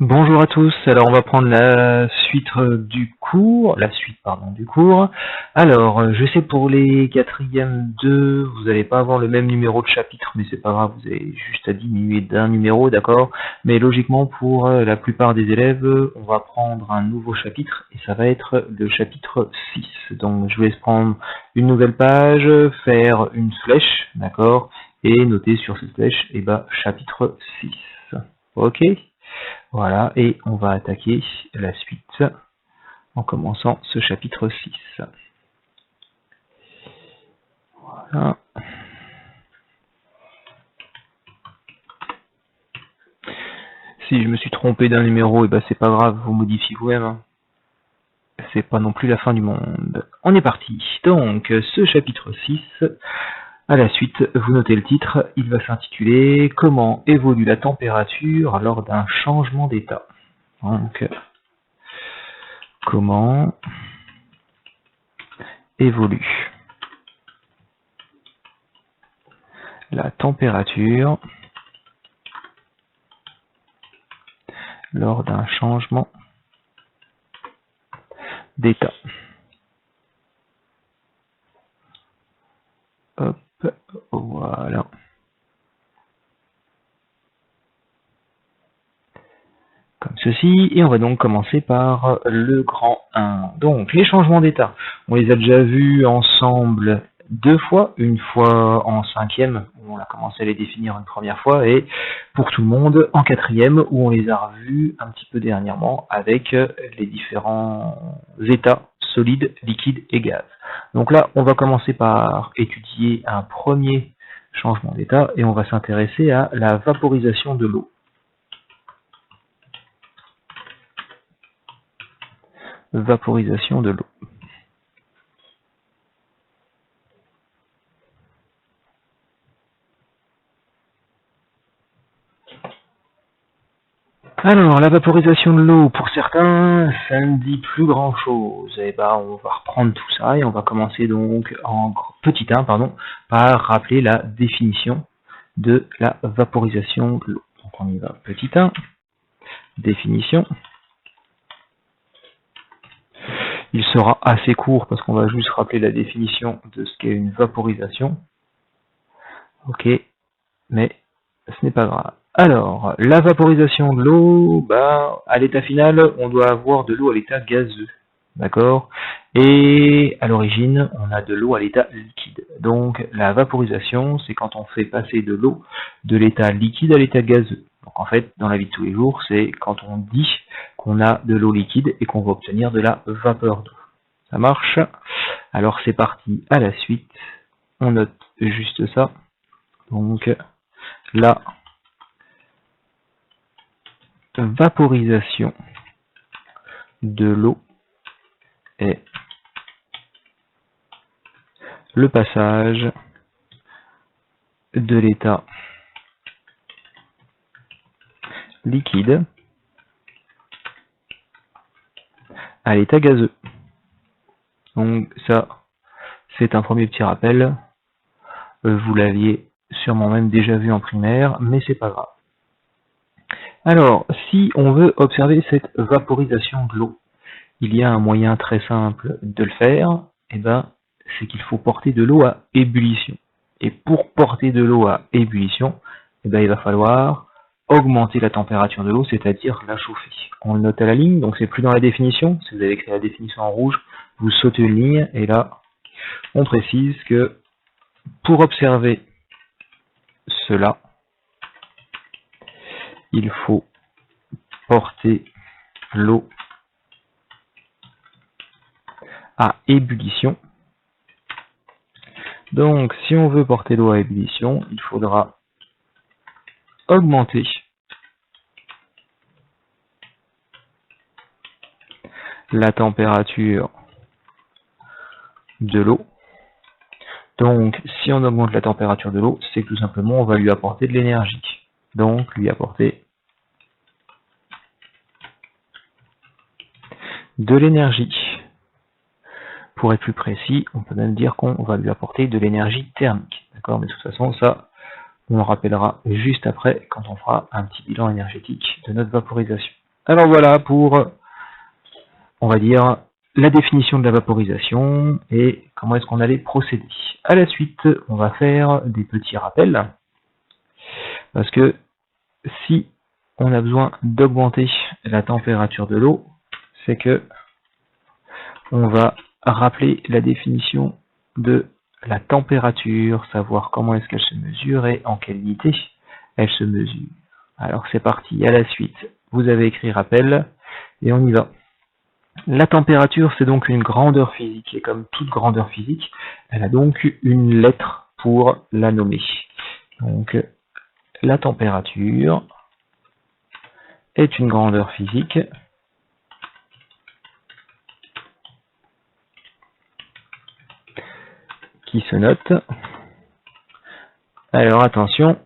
Bonjour à tous, alors on va prendre la suite du cours, Alors, je sais pour les quatrièmes 2, vous n'allez pas avoir le même numéro de chapitre, mais c'est pas grave, vous avez juste à diminuer d'un numéro, d'accord? Mais logiquement, pour la plupart des élèves, on va prendre un nouveau chapitre, et ça va être le chapitre 6. Donc, je vous laisse prendre une nouvelle page, faire une flèche, d'accord? Et noter sur cette flèche, chapitre 6. Ok? Voilà, et on va attaquer la suite en commençant ce chapitre 6. Voilà. Si je me suis trompé d'un numéro, c'est pas grave, vous modifiez vous-même. Hein. C'est pas non plus la fin du monde. On est parti. Donc, ce chapitre 6, à la suite, vous notez le titre, il va s'intituler « Comment évolue la température lors d'un changement d'état ». Donc, comment évolue la température lors d'un changement d'état. Hop, voilà. Comme ceci, et on va donc commencer par le grand 1. Donc, les changements d'état, on les a déjà vus ensemble deux fois, une fois en cinquième, où on a commencé à les définir une première fois, et pour tout le monde en quatrième, où on les a revus un petit peu dernièrement avec les différents états, solides, liquides et gaz. Donc là, on va commencer par étudier un premier changement d'état, et on va s'intéresser à la vaporisation de l'eau. Vaporisation de l'eau. Alors, la vaporisation de l'eau, pour certains, ça ne dit plus grand chose. On va reprendre tout ça et on va commencer donc en petit 1, par rappeler la définition de la vaporisation de l'eau. Donc on y va, petit 1, définition. Il sera assez court parce qu'on va juste rappeler la définition de ce qu'est une vaporisation. Ok, mais ce n'est pas grave. Alors, la vaporisation de l'eau, à l'état final, on doit avoir de l'eau à l'état gazeux. D'accord? Et à l'origine, on a de l'eau à l'état liquide. Donc, la vaporisation, c'est quand on fait passer de l'eau de l'état liquide à l'état gazeux. Donc, en fait, dans la vie de tous les jours, c'est quand on dit qu'on a de l'eau liquide et qu'on va obtenir de la vapeur d'eau. Ça marche? Alors, c'est parti à la suite. On note juste ça. Donc, la vaporisation de l'eau est le passage de l'état liquide à l'état gazeux. Donc ça, c'est un premier petit rappel. Vous l'aviez sûrement même déjà vu en primaire, mais c'est pas grave. Alors, si on veut observer cette vaporisation de l'eau, il y a un moyen très simple de le faire, c'est qu'il faut porter de l'eau à ébullition. Et pour porter de l'eau à ébullition, il va falloir augmenter la température de l'eau, c'est-à-dire la chauffer. On le note à la ligne, donc c'est plus dans la définition. Si vous avez écrit la définition en rouge, vous sautez une ligne, et là, on précise que pour observer cela, il faut porter l'eau à ébullition. Donc, si on veut porter l'eau à ébullition, il faudra augmenter la température de l'eau. Donc, si on augmente la température de l'eau, c'est que tout simplement, on va lui apporter de l'énergie. Donc, lui apporter de l'énergie. Pour être plus précis, on peut même dire qu'on va lui apporter de l'énergie thermique. D'accord? Mais de toute façon, ça, on le rappellera juste après, quand on fera un petit bilan énergétique de notre vaporisation. Alors voilà pour, on va dire, la définition de la vaporisation et comment est-ce qu'on allait procéder. À la suite, on va faire des petits rappels, parce que si on a besoin d'augmenter la température de l'eau, c'est que on va rappeler la définition de la température, savoir comment est-ce qu'elle se mesure et en quelle unité elle se mesure. Alors c'est parti, à la suite, vous avez écrit rappel et on y va. La température, c'est donc une grandeur physique, et comme toute grandeur physique, elle a donc une lettre pour la nommer. Donc la température est une grandeur physique qui se note. Alors attention,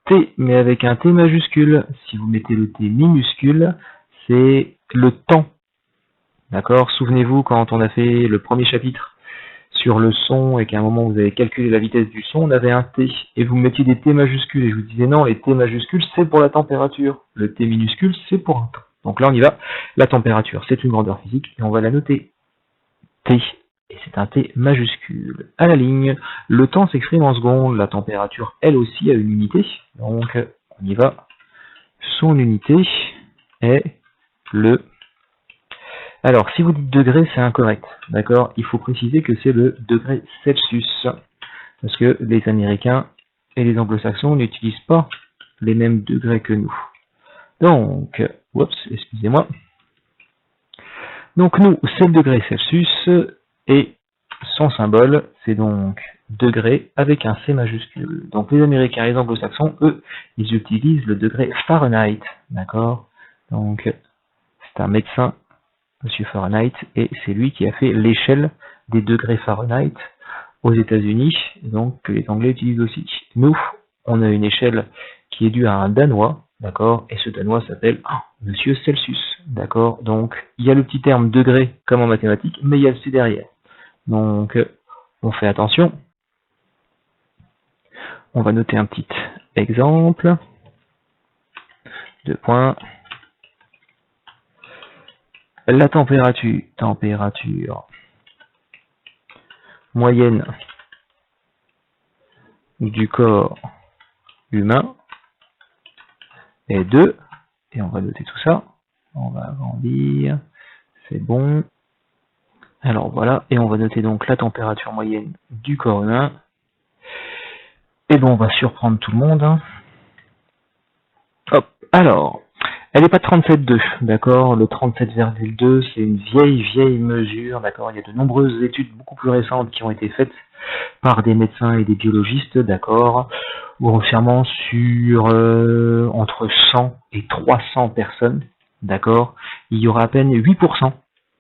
T, mais avec un T majuscule. Si vous mettez le T minuscule, c'est le temps. D'accord? Souvenez-vous quand on a fait le premier chapitre sur le son et qu'à un moment vous avez calculé la vitesse du son, on avait un T et vous mettiez des T majuscules et je vous disais non, les T majuscules c'est pour la température, le T minuscule c'est pour un temps. Donc là on y va, la température c'est une grandeur physique et on va la noter T. Et c'est un T majuscule. À la ligne, le temps s'exprime en secondes, la température elle aussi a une unité, donc on y va, son unité est le... Alors, si vous dites degré, c'est incorrect, d'accord? Il faut préciser que c'est le degré Celsius, parce que les Américains et les Anglo-Saxons n'utilisent pas les mêmes degrés que nous. Donc, oups, excusez-moi. Donc nous, c'est le degré Celsius, et son symbole, c'est donc degré avec un C majuscule. Donc les Américains et les Anglo-Saxons, eux, ils utilisent le degré Fahrenheit, d'accord? Donc, c'est un médecin, Monsieur Fahrenheit, et c'est lui qui a fait l'échelle des degrés Fahrenheit aux États-Unis, donc que les Anglais utilisent aussi. Nous, on a une échelle qui est due à un Danois, d'accord, et ce Danois s'appelle Monsieur Celsius, d'accord. Donc il y a le petit terme degré comme en mathématiques, mais il y a le C derrière. Donc on fait attention. On va noter un petit exemple. 2 points. La température moyenne du corps humain est 2, et on va noter tout ça. On va agrandir, c'est bon. Alors voilà, et on va noter donc la température moyenne du corps humain. Et bon, on va surprendre tout le monde. Hein. Hop, alors, elle n'est pas 37,2, d'accord? Le 37,2, c'est une vieille mesure, d'accord? Il y a de nombreuses études beaucoup plus récentes qui ont été faites par des médecins et des biologistes, d'accord? Grossièrement sur entre 100 et 300 personnes, d'accord? Il y aura à peine 8%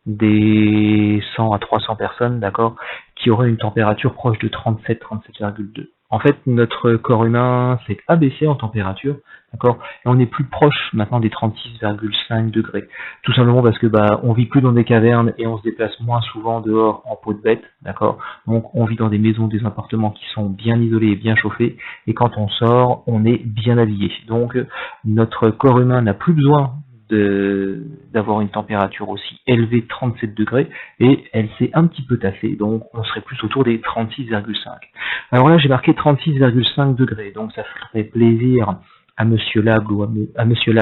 des 100 à 300 personnes, d'accord, qui auraient une température proche de 37,2. En fait, notre corps humain s'est abaissé en température, d'accord, et on est plus proche maintenant des 36,5 degrés. Tout simplement parce que on vit plus dans des cavernes et on se déplace moins souvent dehors en peau de bête, d'accord. Donc on vit dans des maisons, des appartements qui sont bien isolés et bien chauffés, et quand on sort, on est bien habillé. Donc notre corps humain n'a plus besoin d'avoir une température aussi élevée de 37 degrés, et elle s'est un petit peu tassée, donc on serait plus autour des 36,5. Alors là j'ai marqué 36,5 degrés, donc ça ferait plaisir à Monsieur Lab ou à Monsieur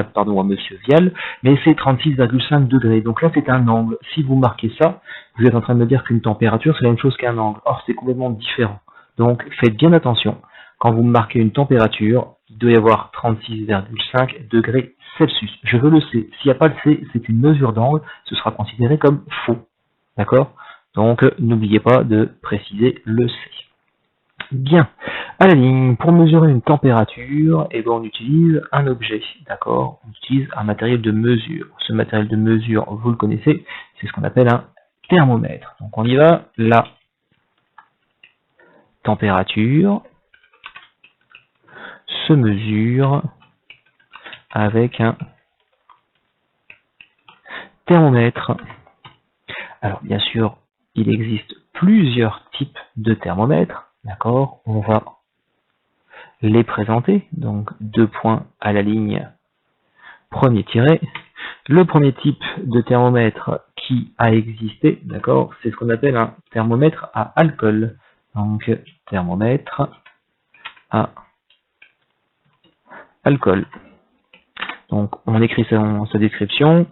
Vial, mais c'est 36,5 degrés, donc là c'est un angle. Si vous marquez ça, vous êtes en train de me dire qu'une température c'est la même chose qu'un angle, or c'est complètement différent. Donc faites bien attention, quand vous marquez une température, il doit y avoir 36,5 degrés Celsius. Je veux le C. S'il n'y a pas le C, c'est une mesure d'angle, ce sera considéré comme faux. D'accord? Donc, n'oubliez pas de préciser le C. Bien. À la ligne, pour mesurer une température, on utilise un objet. D'accord? On utilise un matériel de mesure. Ce matériel de mesure, vous le connaissez, c'est ce qu'on appelle un thermomètre. Donc, on y va. La température se mesure avec un thermomètre. Alors bien sûr, il existe plusieurs types de thermomètres, d'accord? On va les présenter, donc 2 points à la ligne, premier tiré. Le premier type de thermomètre qui a existé, d'accord, c'est ce qu'on appelle un thermomètre à alcool. Donc, thermomètre à alcool. Donc, on écrit sa description.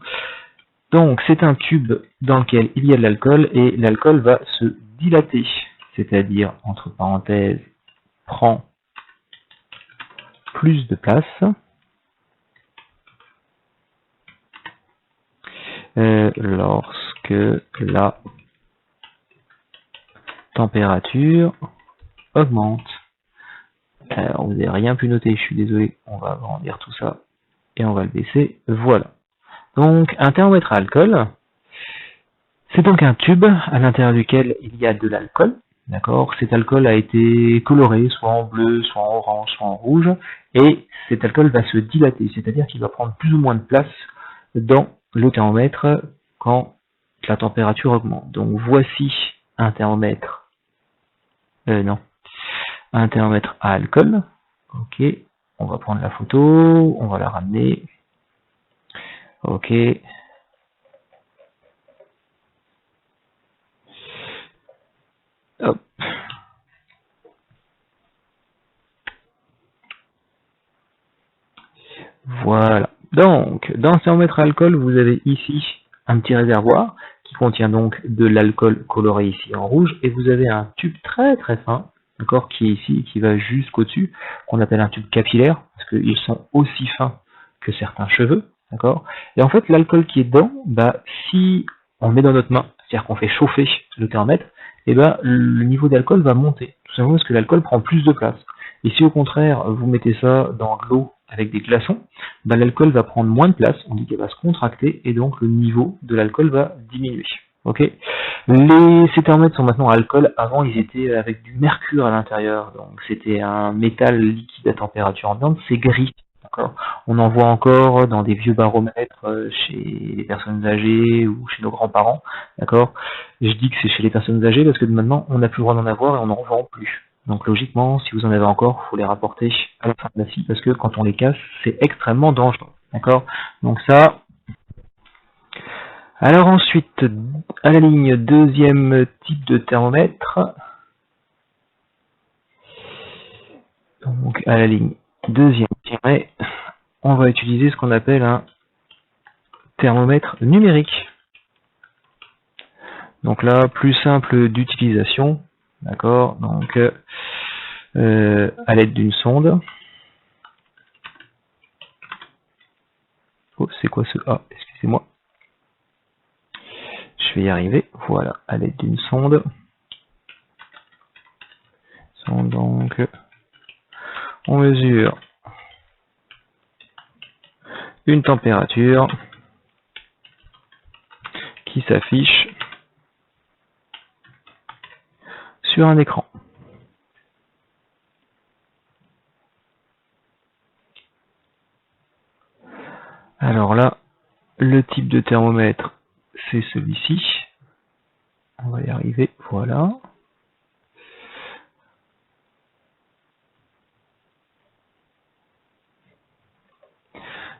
Donc, c'est un tube dans lequel il y a de l'alcool et l'alcool va se dilater, c'est-à-dire, entre parenthèses, prend plus de place lorsque la température augmente. Alors, vous n'avez rien pu noter, je suis désolé, on va agrandir tout ça et on va le baisser, voilà. Donc, un thermomètre à alcool, c'est donc un tube à l'intérieur duquel il y a de l'alcool, d'accord. Cet alcool a été coloré, soit en bleu, soit en orange, soit en rouge, et cet alcool va se dilater, c'est-à-dire qu'il va prendre plus ou moins de place dans le thermomètre quand la température augmente. Donc, voici un thermomètre, non, un thermomètre à alcool. Ok, on va prendre la photo, on va la ramener. Ok. Hop. Voilà. Donc, dans ce thermomètre à alcool, vous avez ici un petit réservoir qui contient donc de l'alcool coloré ici en rouge, et vous avez un tube très très fin, d'accord, qui est ici, qui va jusqu'au-dessus, qu'on appelle un tube capillaire, parce qu'ils sont aussi fins que certains cheveux, d'accord. Et en fait, l'alcool qui est dedans, bah, si on le met dans notre main, c'est-à-dire qu'on fait chauffer le thermomètre, et bah, le niveau d'alcool va monter, tout simplement parce que l'alcool prend plus de place. Et si au contraire, vous mettez ça dans de l'eau avec des glaçons, bah, l'alcool va prendre moins de place, on dit qu'elle va se contracter, et donc le niveau de l'alcool va diminuer. Ok. Ces thermomètres sont maintenant à alcool. Avant, ils étaient avec du mercure à l'intérieur, donc c'était un métal liquide à température ambiante. C'est gris, d'accord. On en voit encore dans des vieux baromètres chez les personnes âgées ou chez nos grands-parents, d'accord. Je dis que c'est chez les personnes âgées parce que maintenant, on n'a plus le droit d'en avoir et on n'en vend plus. Donc logiquement, si vous en avez encore, il faut les rapporter à la pharmacie parce que quand on les casse, c'est extrêmement dangereux. D'accord. Donc ça. Alors ensuite, à la ligne deuxième type de thermomètre. Donc à la ligne deuxième tirée, on va utiliser ce qu'on appelle un thermomètre numérique. Donc là, plus simple d'utilisation. D'accord. Donc à l'aide d'une sonde. Oh, c'est quoi ce A? Excusez-moi. Je vais y arriver. Voilà, à l'aide d'une sonde. Donc, on mesure une température qui s'affiche sur un écran. Alors là, le type de thermomètre, c'est celui-ci. On va y arriver, voilà.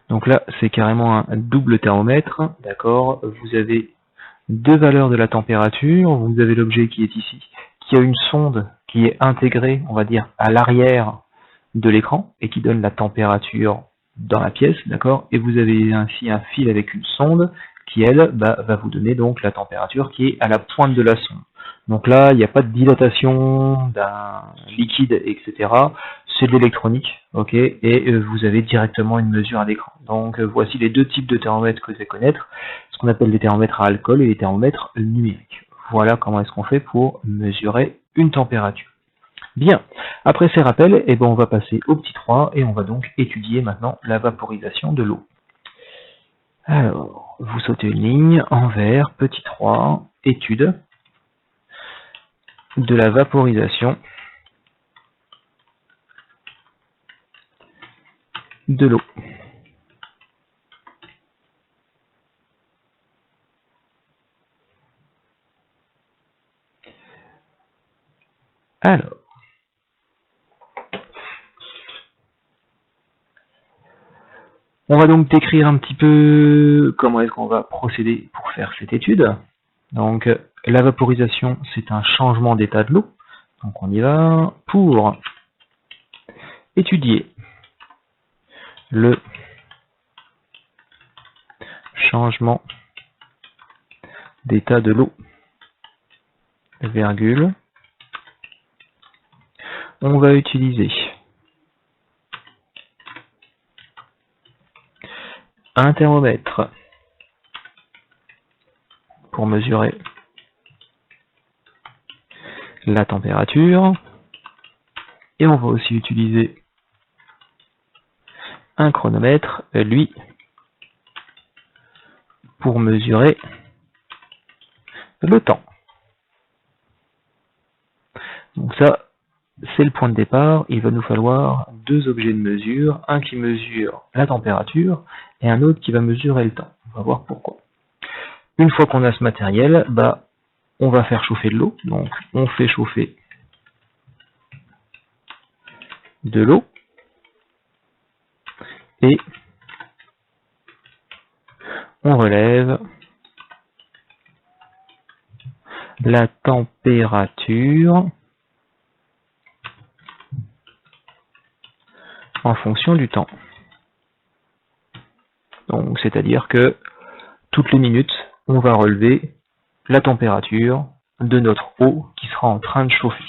Donc là, c'est carrément un double thermomètre, d'accord. Vous avez deux valeurs de la température. Vous avez l'objet qui est ici, qui a une sonde qui est intégrée, on va dire, à l'arrière de l'écran et qui donne la température dans la pièce, d'accord. Et vous avez ainsi un fil avec une sonde qui, elle, va vous donner donc la température qui est à la pointe de la sonde. Donc là, il n'y a pas de dilatation d'un liquide, etc. C'est de l'électronique, ok, et vous avez directement une mesure à l'écran. Donc voici les deux types de thermomètres que vous allez connaître, ce qu'on appelle les thermomètres à alcool et les thermomètres numériques. Voilà comment est-ce qu'on fait pour mesurer une température. Bien, après ces rappels, eh ben, on va passer au petit 3 et on va donc étudier maintenant la vaporisation de l'eau. Alors, vous sautez une ligne en vert, petit 3, étude de la vaporisation de l'eau. Alors, On va donc décrire un petit peu comment est-ce qu'on va procéder pour faire cette étude. Donc, la vaporisation, c'est un changement d'état de l'eau. Donc, on y va pour étudier le changement d'état de l'eau, virgule. On va utiliser un thermomètre pour mesurer la température, et on va aussi utiliser un chronomètre, lui, pour mesurer le temps. Donc ça, c'est le point de départ. Il va nous falloir deux objets de mesure, un qui mesure la température et un autre qui va mesurer le temps. On va voir pourquoi. Une fois qu'on a ce matériel, on va faire chauffer de l'eau. Donc on fait chauffer de l'eau et on relève la température en fonction du temps. Donc c'est-à-dire que toutes les minutes, on va relever la température de notre eau qui sera en train de chauffer.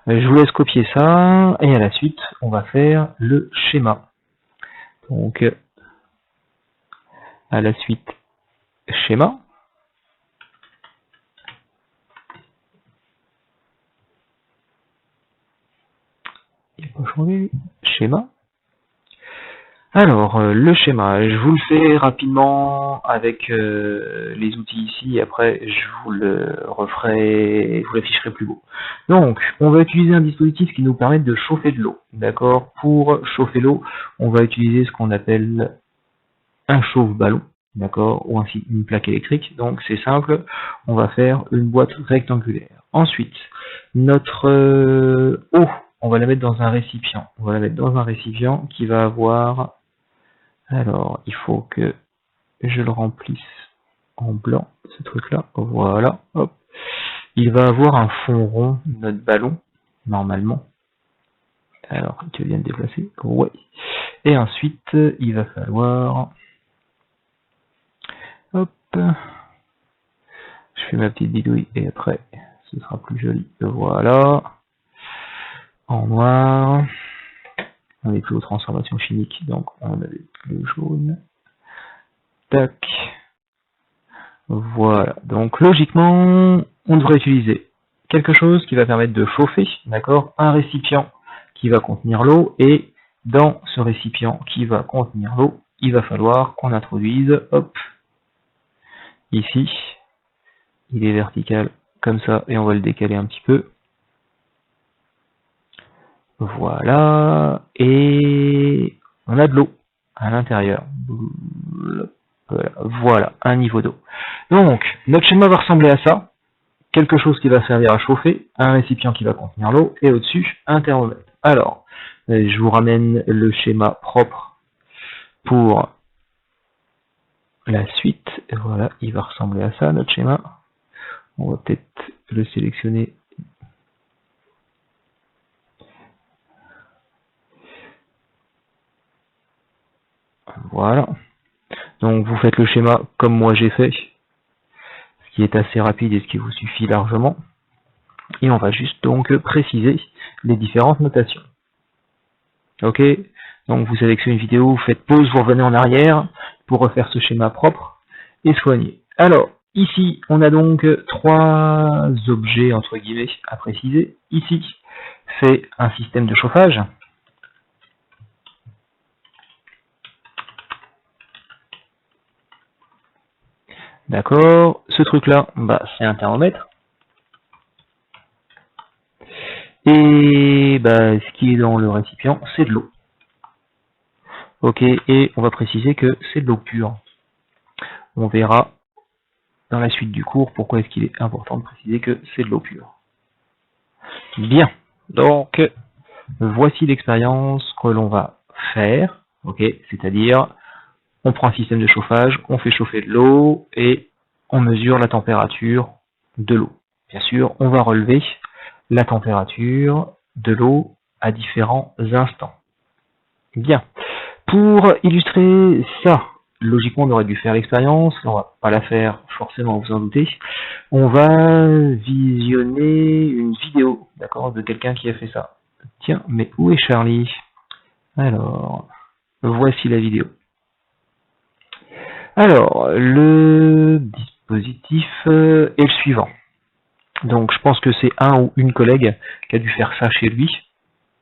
Je vous laisse copier ça et à la suite, on va faire le schéma. Donc à la suite, schéma. Il n'a pas changé. Schéma. Alors, le schéma, je vous le fais rapidement avec les outils ici, et après je vous le referai, je vous l'afficherai plus beau. Donc, on va utiliser un dispositif qui nous permet de chauffer de l'eau, d'accord? Pour chauffer l'eau, on va utiliser ce qu'on appelle un chauffe-ballon, d'accord? Ou ainsi une plaque électrique, donc c'est simple, on va faire une boîte rectangulaire. Ensuite, notre eau, on va la mettre dans un récipient. On va la mettre dans un récipient qui va avoir... Alors, il faut que je le remplisse en blanc, ce truc-là. Voilà, hop. Il va avoir un fond rond, notre ballon, normalement. Alors, tu viens de déplacer. Ouais. Et ensuite, il va falloir... Hop. Je fais ma petite bidouille et après, ce sera plus joli. Voilà. En noir. On n'est plus aux transformations chimiques, donc on avait le jaune. Tac. Voilà. Donc logiquement, on devrait utiliser quelque chose qui va permettre de chauffer, d'accord? Un récipient qui va contenir l'eau, et dans ce récipient qui va contenir l'eau, il va falloir qu'on introduise, hop, ici, il est vertical comme ça, et on va le décaler un petit peu. Voilà, et on a de l'eau à l'intérieur. Voilà, un niveau d'eau. Donc, notre schéma va ressembler à ça. Quelque chose qui va servir à chauffer, un récipient qui va contenir l'eau, et au-dessus, un thermomètre. Alors, je vous ramène le schéma propre pour la suite. Et voilà, il va ressembler à ça, notre schéma. On va peut-être le sélectionner. Voilà. Donc vous faites le schéma comme moi j'ai fait, ce qui est assez rapide et ce qui vous suffit largement. Et on va juste donc préciser les différentes notations. Ok, donc vous sélectionnez une vidéo, vous faites pause, vous revenez en arrière pour refaire ce schéma propre et soigné. Alors, ici, on a donc trois objets entre guillemets à préciser. Ici, c'est un système de chauffage. D'accord, ce truc-là, c'est un thermomètre. Et ce qui est dans le récipient, c'est de l'eau. Ok, et on va préciser que c'est de l'eau pure. On verra dans la suite du cours pourquoi est-ce qu'il est important de préciser que c'est de l'eau pure. Bien, donc voici l'expérience que l'on va faire. Ok, c'est-à-dire, on prend un système de chauffage, on fait chauffer de l'eau et on mesure la température de l'eau. Bien sûr, on va relever la température de l'eau à différents instants. Bien. Pour illustrer ça, logiquement on aurait dû faire l'expérience, on va pas la faire forcément, vous en doutez. On va visionner une vidéo, d'accord, de quelqu'un qui a fait ça. Tiens, mais où est Charlie? Alors, voici la vidéo. Alors, le dispositif est le suivant. Donc, je pense que c'est un ou une collègue qui a dû faire ça chez lui.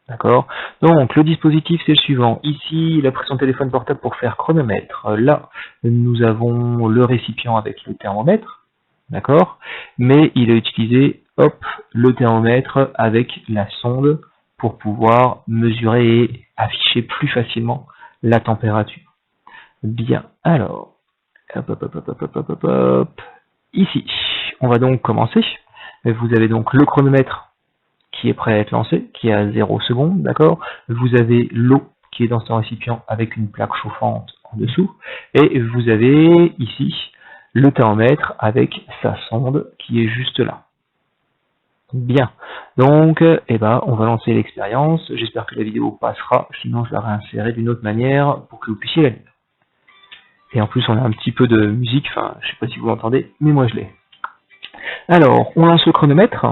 D'accord. Donc, le dispositif, c'est le suivant. Ici, il a pris son téléphone portable pour faire chronomètre. Là, nous avons le récipient avec le thermomètre. D'accord. Mais il a utilisé, hop, le thermomètre avec la sonde pour pouvoir mesurer et afficher plus facilement la température. Bien. Alors, hop. Ici, on va donc commencer. Vous avez donc le chronomètre qui est prêt à être lancé, qui est à 0 secondes, d'accord. Vous avez l'eau qui est dans ce récipient avec une plaque chauffante en dessous. Et vous avez ici le thermomètre avec sa sonde qui est juste là. Bien. Donc, on va lancer l'expérience. J'espère que la vidéo passera, sinon je la réinsérerai d'une autre manière pour que vous puissiez la lire. Et en plus, on a un petit peu de musique, enfin, je sais pas si vous l'entendez, mais moi je l'ai. Alors, on lance le chronomètre,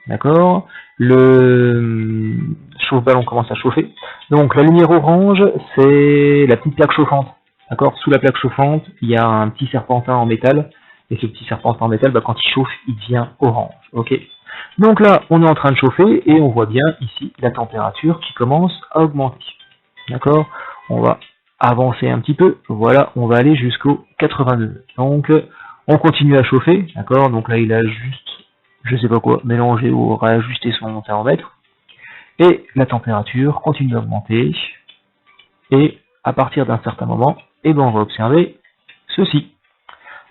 d'accord. Le chauffe-ballon commence à chauffer. Donc, la lumière orange, c'est la petite plaque chauffante, d'accord. Sous la plaque chauffante, il y a un petit serpentin en métal, et ce petit serpentin en métal, quand il chauffe, il devient orange, ok. Donc là, on est en train de chauffer, et on voit bien ici la température qui commence à augmenter, d'accord. On va avancer un petit peu, voilà, on va aller jusqu'au 82. Donc, on continue à chauffer, d'accord. Donc là, il a juste, je sais pas quoi, mélangé ou réajusté son thermomètre. Et la température continue d'augmenter. Et à partir d'un certain moment, on va observer ceci.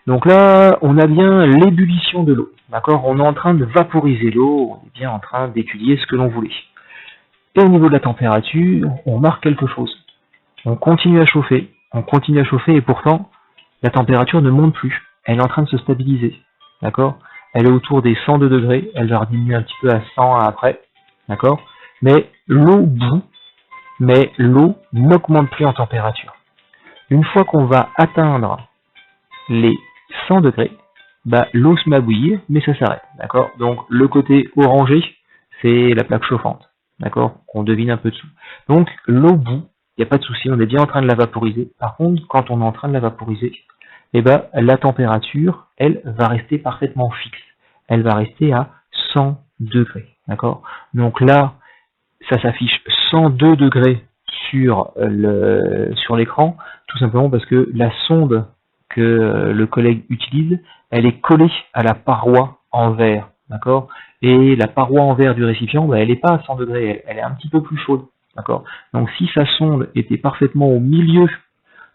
Donc là, on a bien l'ébullition de l'eau, d'accord. On est en train de vaporiser l'eau, on est bien en train d'étudier ce que l'on voulait. Et au niveau de la température, on marque quelque chose. On continue à chauffer, et pourtant, la température ne monte plus. Elle est en train de se stabiliser, d'accord. Elle est autour des 102 degrés, elle va diminuer un petit peu à 100 après, d'accord. Mais l'eau n'augmente plus en température. Une fois qu'on va atteindre les 100 degrés, l'eau se met à bouillir, mais ça s'arrête, d'accord. Donc le côté orangé, c'est la plaque chauffante, d'accord, qu'on devine un peu dessous. Donc l'eau bout, il n'y a pas de souci, on est bien en train de la vaporiser. Par contre, quand on est en train de la vaporiser, la température, elle, va rester parfaitement fixe. Elle va rester à 100 degrés, d'accord. Donc là, ça s'affiche 102 degrés sur l'écran, tout simplement parce que la sonde que le collègue utilise, elle est collée à la paroi en verre, d'accord. Et la paroi en verre du récipient, elle n'est pas à 100 degrés, elle est un petit peu plus chaude, d'accord. Donc si sa sonde était parfaitement au milieu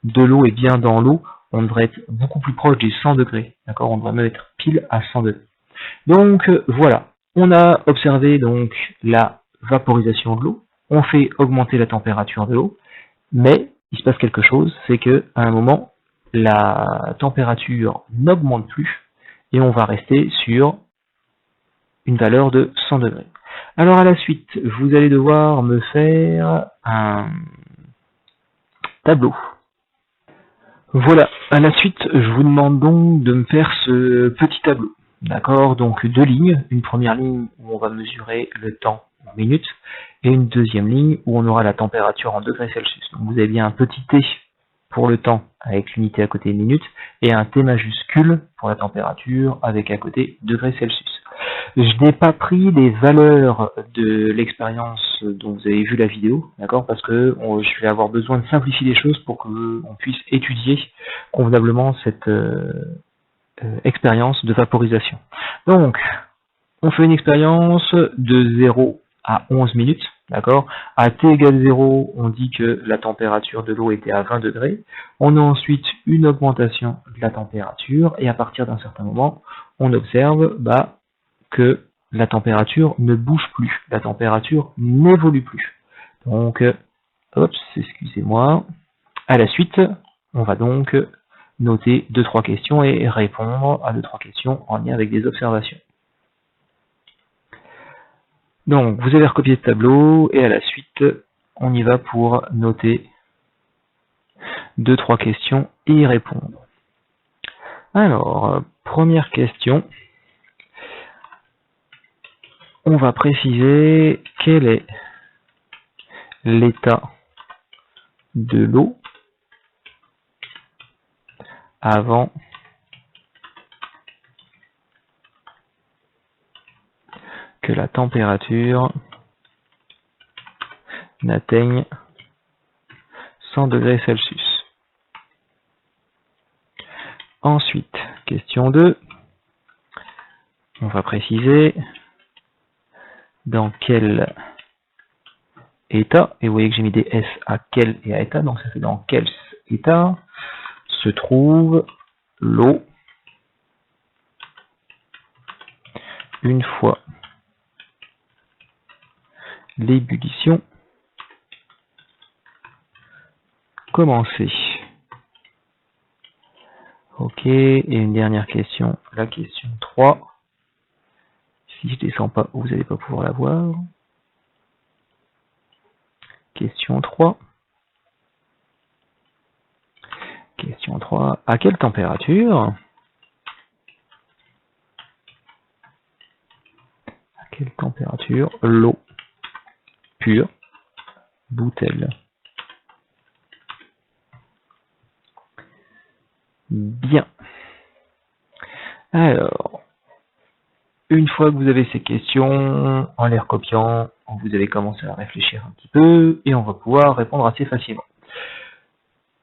de l'eau et bien dans l'eau, on devrait être beaucoup plus proche des 100 degrés, d'accord. On devrait même être pile à 100 degrés. Donc voilà, on a observé donc la vaporisation de l'eau, on fait augmenter la température de l'eau, mais il se passe quelque chose, c'est que à un moment, la température n'augmente plus et on va rester sur une valeur de 100 degrés. Alors à la suite, vous allez devoir me faire un tableau. Voilà, à la suite, je vous demande donc de me faire ce petit tableau. D'accord, donc deux lignes, une première ligne où on va mesurer le temps en minutes, et une deuxième ligne où on aura la température en degrés Celsius. Donc vous avez bien un petit t pour le temps avec l'unité à côté minutes, et un t majuscule pour la température avec à côté degrés Celsius. Je n'ai pas pris les valeurs de l'expérience dont vous avez vu la vidéo, d'accord, parce que je vais avoir besoin de simplifier les choses pour qu'on puisse étudier convenablement cette expérience de vaporisation. Donc, on fait une expérience de 0 à 11 minutes, d'accord. À t égale 0, on dit que la température de l'eau était à 20 degrés. On a ensuite une augmentation de la température, et à partir d'un certain moment, on observe que la température ne bouge plus, la température n'évolue plus. Donc, excusez-moi. À la suite, on va donc noter 2-3 questions et répondre à 2-3 questions en lien avec des observations. Donc, vous avez recopié ce tableau et à la suite, on y va pour noter 2-3 questions et y répondre. Alors, première question. On va préciser quel est l'état de l'eau avant que la température n'atteigne 100 degrés Celsius. Ensuite, question 2, on va préciser dans quel état, et vous voyez que j'ai mis des S à quel et à état, donc ça fait dans quel état se trouve l'eau une fois l'ébullition commencée. Ok, et une dernière question, la question 3. Si je descends pas, vous n'allez pas pouvoir la voir. Question 3. Question 3. À quelle température l'eau pure bout-elle? Bien. Alors, une fois que vous avez ces questions, en les recopiant, vous allez commencer à réfléchir un petit peu et on va pouvoir répondre assez facilement.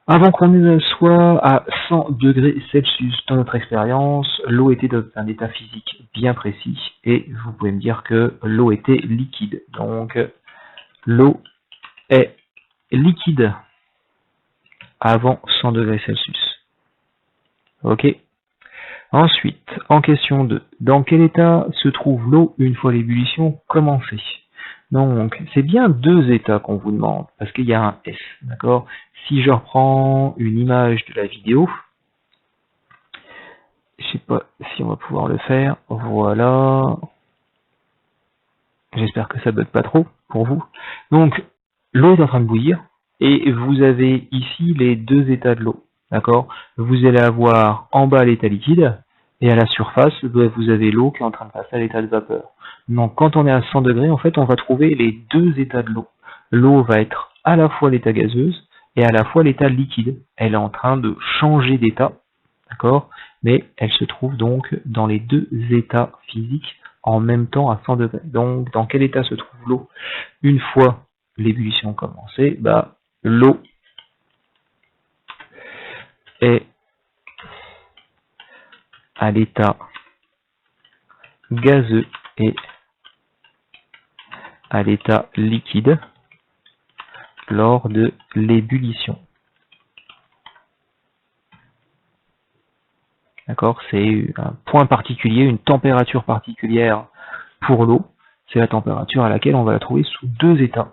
Avant qu'on soit à 100 degrés Celsius dans notre expérience, l'eau était dans un état physique bien précis et vous pouvez me dire que l'eau était liquide. Donc, l'eau est liquide avant 100 degrés Celsius. Ok. Ensuite, en question 2, dans quel état se trouve l'eau une fois l'ébullition commencée? Donc, c'est bien 2 états qu'on vous demande, parce qu'il y a un S, d'accord? Si je reprends une image de la vidéo, je sais pas si on va pouvoir le faire, voilà. J'espère que ça bug pas trop pour vous. Donc, l'eau est en train de bouillir, et vous avez ici les 2 états de l'eau, d'accord? Vous allez avoir en bas l'état liquide, et à la surface, vous avez l'eau qui est en train de passer à l'état de vapeur. Donc quand on est à 100 degrés, en fait, on va trouver les 2 états de l'eau. L'eau va être à la fois l'état gazeuse et à la fois l'état liquide. Elle est en train de changer d'état, d'accord? Mais elle se trouve donc dans les 2 états physiques en même temps à 100 degrés. Donc dans quel état se trouve l'eau une fois l'ébullition commencée? L'eau est à l'état gazeux et à l'état liquide lors de l'ébullition. D'accord? C'est un point particulier, une température particulière pour l'eau. C'est la température à laquelle on va la trouver sous 2 états,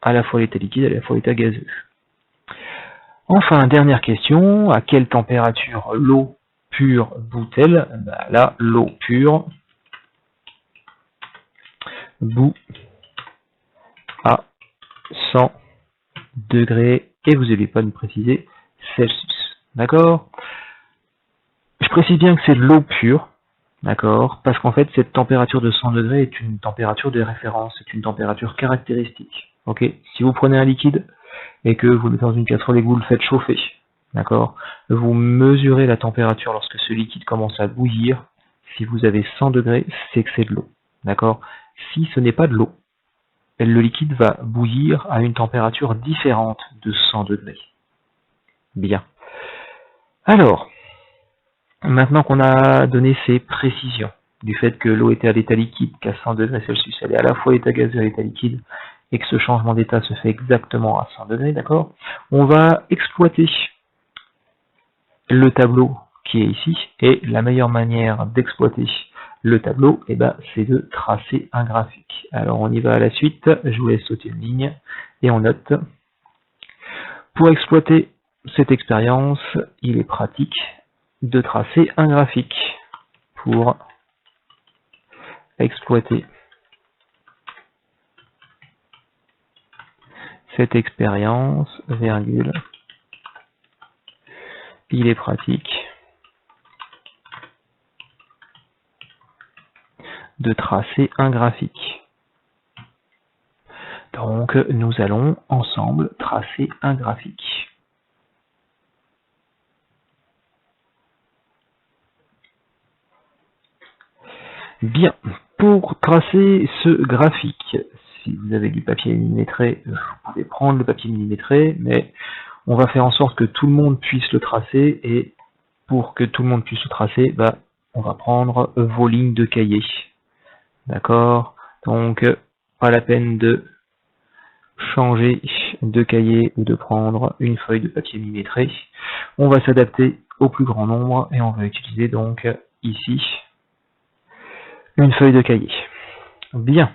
à la fois l'état liquide et à la fois l'état gazeux. Enfin, dernière question, à quelle température l'eau pure bout-elle? Là, l'eau pure bout à 100 degrés, et vous n'allez pas nous préciser Celsius. D'accord? Je précise bien que c'est de l'eau pure, d'accord? Parce qu'en fait, cette température de 100 degrés est une température de référence, c'est une température caractéristique. Ok? Si vous prenez un liquide et que vous le mettez dans une casserole et que vous le faites chauffer, d'accord? Vous mesurez la température lorsque ce liquide commence à bouillir. Si vous avez 100 degrés, c'est que c'est de l'eau, d'accord? Si ce n'est pas de l'eau, le liquide va bouillir à une température différente de 100 degrés. Bien. Alors, maintenant qu'on a donné ces précisions du fait que l'eau était à l'état liquide, qu'à 100 degrés Celsius, elle est à la fois l'état gazeux et l'état liquide, et que ce changement d'état se fait exactement à 100 degrés, d'accord? On va exploiter le tableau qui est ici, et la meilleure manière d'exploiter le tableau, c'est de tracer un graphique. Alors on y va à la suite, je vous laisse sauter une ligne, et on note. Pour exploiter cette expérience, il est pratique de tracer un graphique pour exploiter cette expérience, virgule, il est pratique de tracer un graphique. Donc, nous allons ensemble tracer un graphique. Bien, pour tracer ce graphique, si vous avez du papier millimétré, vous pouvez prendre le papier millimétré, mais on va faire en sorte que tout le monde puisse le tracer, et pour que tout le monde puisse le tracer, on va prendre vos lignes de cahier. D'accord? Donc, pas la peine de changer de cahier ou de prendre une feuille de papier millimétré. On va s'adapter au plus grand nombre et on va utiliser donc ici une feuille de cahier. Bien.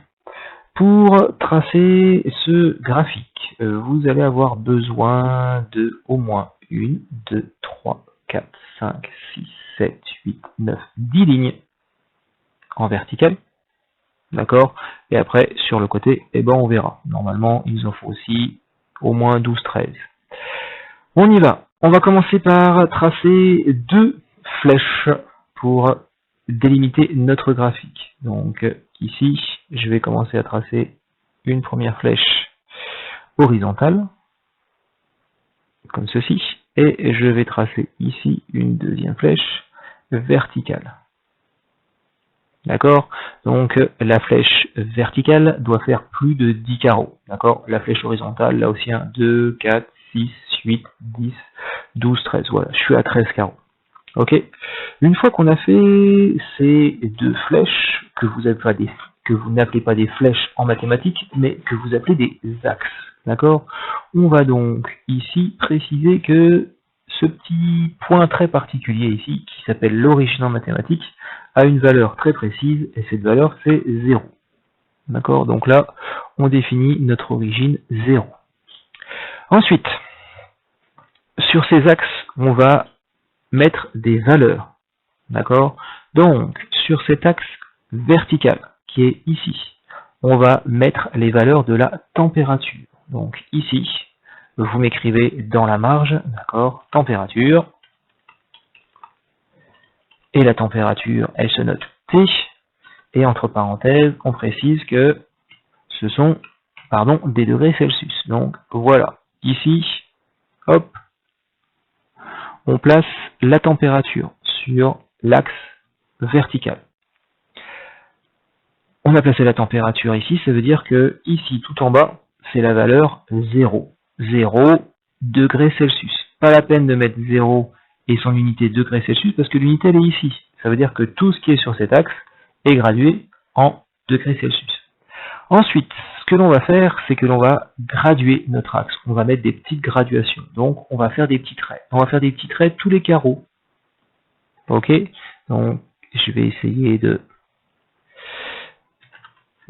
Pour tracer ce graphique, vous allez avoir besoin de au moins 1, 2, 3, 4, 5, 6, 7, 8, 9, 10 lignes en vertical. D'accord? Et après, sur le côté, on verra. Normalement, il nous en faut aussi au moins 12, 13. On y va. On va commencer par tracer 2 flèches pour délimiter notre graphique. Donc, ici, je vais commencer à tracer une première flèche horizontale, comme ceci, et je vais tracer ici une deuxième flèche verticale. D'accord? Donc, la flèche verticale doit faire plus de 10 carreaux. D'accord? La flèche horizontale, là aussi, 1, 2, 4, 6, 8, 10, 12, 13. Voilà, je suis à 13 carreaux. Ok? Une fois qu'on a fait ces 2 flèches, que vous n'appelez pas des flèches en mathématiques, mais que vous appelez des axes. D'accord? On va donc ici préciser que ce petit point très particulier ici, qui s'appelle l'origine en mathématiques, a une valeur très précise, et cette valeur c'est 0. D'accord? Donc là, on définit notre origine 0. Ensuite, sur ces axes, on va mettre des valeurs. D'accord? Donc, sur cet axe vertical, qui est ici, on va mettre les valeurs de la température. Donc ici, vous m'écrivez dans la marge, d'accord, température, et la température, elle se note T, et entre parenthèses, on précise que ce sont, des degrés Celsius. Donc voilà, ici, hop, on place la température sur l'axe vertical. On a placé la température ici, ça veut dire que ici, tout en bas, c'est la valeur 0. 0 degrés Celsius. Pas la peine de mettre 0 et son unité degrés Celsius parce que l'unité elle est ici. Ça veut dire que tout ce qui est sur cet axe est gradué en degrés Celsius. Ensuite, ce que l'on va faire, c'est que l'on va graduer notre axe. On va mettre des petites graduations. Donc, on va faire des petits traits. On va faire des petits traits tous les carreaux. Ok? Donc, je vais essayer de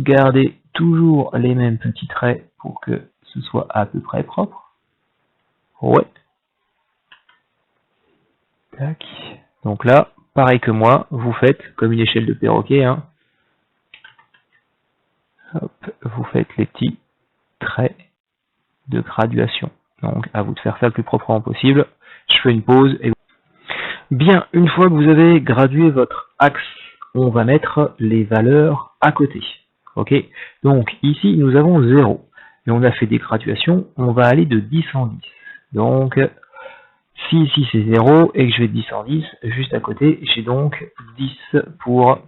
garder toujours les mêmes petits traits pour que ce soit à peu près propre. Ouais. Tac. Donc là, pareil que moi, vous faites comme une échelle de perroquet. Hein. Hop, vous faites les petits traits de graduation. Donc à vous de faire ça le plus proprement possible. Je fais une pause. Et bien, une fois que vous avez gradué votre axe, on va mettre les valeurs à côté. Ok. Donc ici, nous avons 0. Et on a fait des graduations, on va aller de 10 en 10. Donc, si ici c'est 0 et que je vais de 10 en 10, juste à côté, j'ai donc 10 pour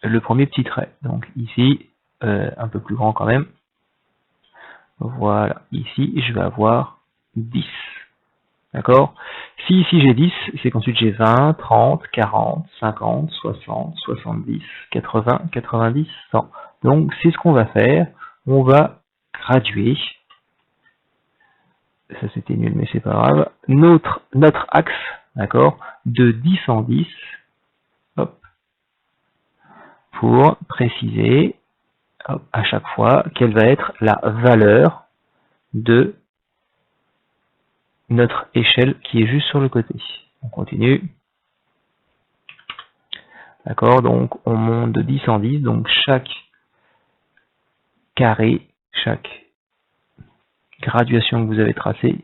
le premier petit trait. Donc ici, un peu plus grand quand même. Voilà, ici je vais avoir 10. D'accord? Si ici j'ai 10, c'est qu'ensuite j'ai 20, 30, 40, 50, 60, 70, 80, 90, 100. Donc c'est ce qu'on va faire. On va graduer. Ça c'était nul mais c'est pas grave. Notre axe, d'accord, de 10 en 10, hop, pour préciser hop, à chaque fois quelle va être la valeur de notre échelle qui est juste sur le côté. On continue. D'accord, donc on monte de 10 en 10, donc chaque carré, chaque graduation que vous avez tracée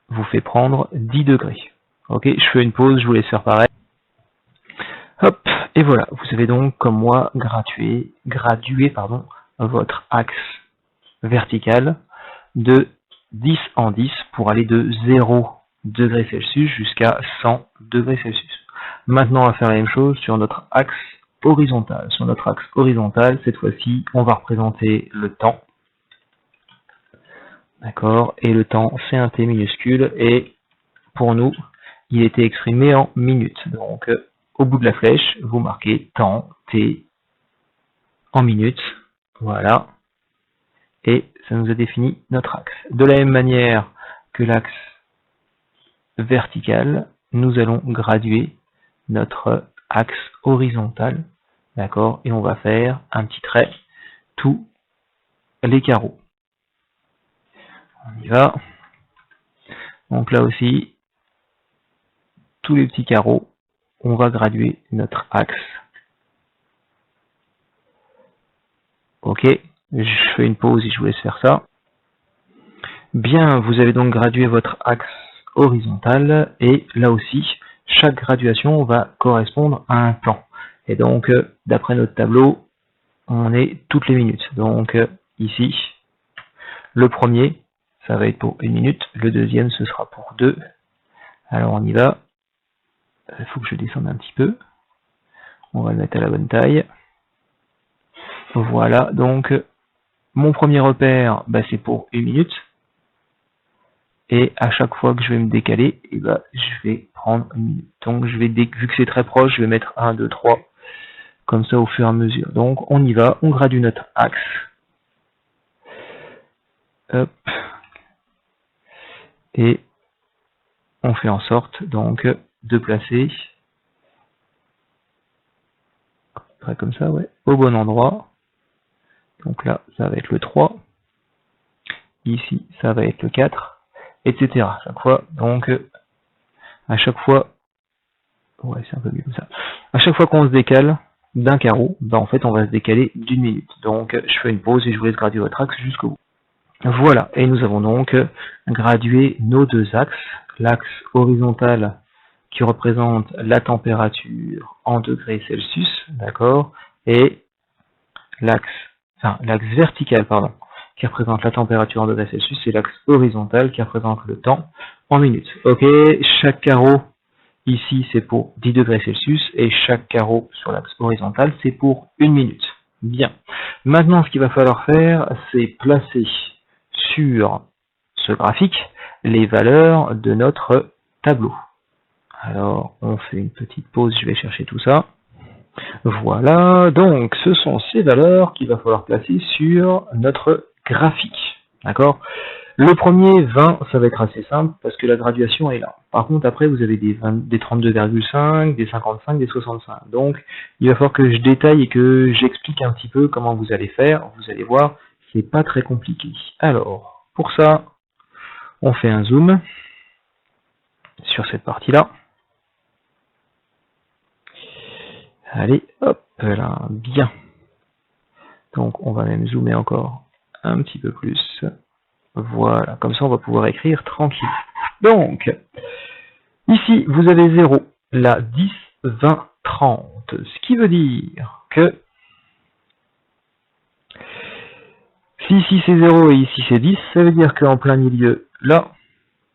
vous fait prendre 10 degrés. Ok, je fais une pause, je vous laisse faire pareil. Hop, et voilà, vous avez donc, comme moi, gradué votre axe vertical de 10 en 10 pour aller de 0 degrés Celsius jusqu'à 100 degrés Celsius. Maintenant, on va faire la même chose sur notre axe horizontal. Sur notre axe horizontal, cette fois-ci, on va représenter le temps. D'accord, et le temps, c'est un t minuscule, et pour nous, il était exprimé en minutes. Donc, au bout de la flèche, vous marquez temps, t, en minutes. Voilà. Et ça nous a défini notre axe. De la même manière que l'axe vertical, nous allons graduer notre axe horizontal. D'accord? Et on va faire un petit trait, tous les carreaux. On y va. Donc là aussi, tous les petits carreaux, on va graduer notre axe. Ok, je fais une pause et je vous laisse faire ça. Bien, vous avez donc gradué votre axe horizontal et là aussi, chaque graduation va correspondre à un temps. Et donc, d'après notre tableau, on est toutes les minutes. Donc ici, le premier, ça va être pour 1 minute. Le deuxième, ce sera pour 2. Alors on y va. Il faut que je descende un petit peu. On va le mettre à la bonne taille. Voilà, donc mon premier repère, c'est pour 1 minute. Et à chaque fois que je vais me décaler, je vais prendre 1 minute. Donc vu que c'est très proche, je vais mettre 1, 2, 3, comme ça au fur et à mesure. Donc on y va, on gradue notre axe. Hop. Et on fait en sorte donc de placer comme ça, ouais, au bon endroit. Donc là, ça va être le 3. Ici, ça va être le 4, etc. À chaque fois, donc, à chaque fois, ouais, c'est un peu mieux comme ça. À chaque fois qu'on se décale d'un carreau, en fait, on va se décaler d'1 minute. Donc, je fais une pause et je vous laisse graduer votre axe jusqu'au bout. Voilà, et nous avons donc gradué nos deux axes. L'axe horizontal qui représente la température en degrés Celsius, d'accord, et l'axe vertical, pardon, qui représente la température en degrés Celsius, et l'axe horizontal qui représente le temps en minutes. Ok, chaque carreau ici c'est pour 10 degrés Celsius et chaque carreau sur l'axe horizontal c'est pour 1 minute. Bien. Maintenant, ce qu'il va falloir faire, c'est placer sur ce graphique les valeurs de notre tableau. Alors, on fait une petite pause, je vais chercher tout ça. Voilà, donc ce sont ces valeurs qu'il va falloir placer sur notre graphique. D'accord? Le premier 20, ça va être assez simple parce que la graduation est là. Par contre, après, vous avez des 32,5, des 55, des 65. Donc, il va falloir que je détaille et que j'explique un petit peu comment vous allez faire. Vous allez voir, c'est pas très compliqué. Alors, pour ça, on fait un zoom sur cette partie-là. Allez, hop là, bien. Donc, on va même zoomer encore un petit peu plus. Voilà, comme ça, on va pouvoir écrire tranquille. Donc, ici, vous avez 0, là, 10, 20, 30. Ce qui veut dire que si ici c'est 0 et ici c'est 10, ça veut dire qu'en plein milieu, là,